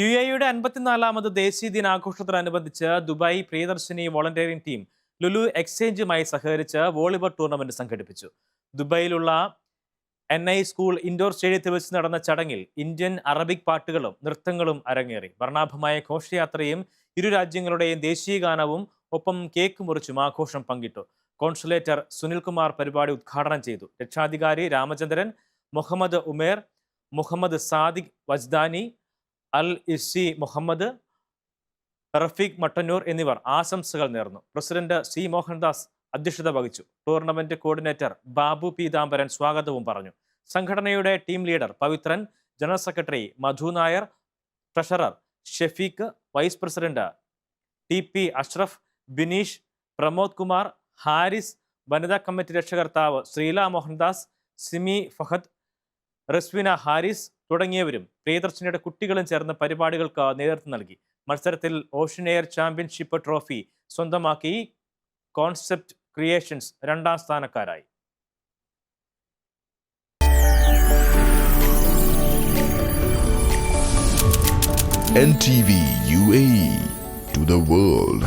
UAEയുടെ 54ാമത് ദേശീയ ദിനാഘോഷത്തോടനുബന്ധിച്ച് ദുബായ് പ്രിയദർശിനി വോളണ്ടിയറിംഗ് ടീം ലുലു എക്സ്ചേഞ്ചുമായി സഹകരിച്ച് വോളിബോൾ ടൂർണമെന്റ് സംഘടിപ്പിച്ചു. ദുബായിലുള്ള NI സ്കൂൾ ഇൻഡോർ സ്റ്റേഡിയത്തിൽ വെച്ച് നടന്ന ചടങ്ങിൽ ഇന്ത്യൻ അറബിക് പാട്ടുകളും നൃത്തങ്ങളും അരങ്ങേറി. വർണ്ണാഭമായ ഘോഷയാത്രയും ഇരു രാജ്യങ്ങളുടെയും ദേശീയ ഗാനവും ഒപ്പം കേക്ക് മുറിച്ചും ആഘോഷം പങ്കിട്ടു. കോൺസുലേറ്റർ സുനിൽകുമാർ പരിപാടി ഉദ്ഘാടനം ചെയ്തു. രക്ഷാധികാരി രാമചന്ദ്രൻ, മുഹമ്മദ് ഉമേർ, മുഹമ്മദ് സാദിഖ് വജ്ദാനി, അൽ ഇസി മുഹമ്മദ്, റഫീഖ് മട്ടന്നൂർ എന്നിവർ ആശംസകൾ നേർന്നു. President C. മോഹൻദാസ് അധ്യക്ഷത വഹിച്ചു. ടൂർണമെന്റ് കോർഡിനേറ്റർ ബാബു പീതാംബരൻ സ്വാഗതവും പറഞ്ഞു. സംഘടനയുടെ team leader Pavithran, general secretary Madhu Nair, treasurer Shefeeq, vice president TP Ashraf, Bineesh, Pramod Kumar, Haris, വനിതാ കമ്മിറ്റി രക്ഷകർത്താവ് ശ്രീല മോഹൻദാസ്, സിമി ഫഹദ്, റസ്വിന ഹാരിസ് തുടങ്ങിയവരും പ്രിയദർശിനിയുടെ കുട്ടികളും ചേർന്ന് പരിപാടികൾക്ക് നേതൃത്വം നൽകി. മത്സരത്തിൽ ഓഷ്യൻ എയർ ചാമ്പ്യൻഷിപ്പ് ട്രോഫി സ്വന്തമാക്കി കോൺസെപ്റ്റ് ക്രിയേഷൻസ് 2ാം സ്ഥാനക്കാരായി. NTV UAE to the world.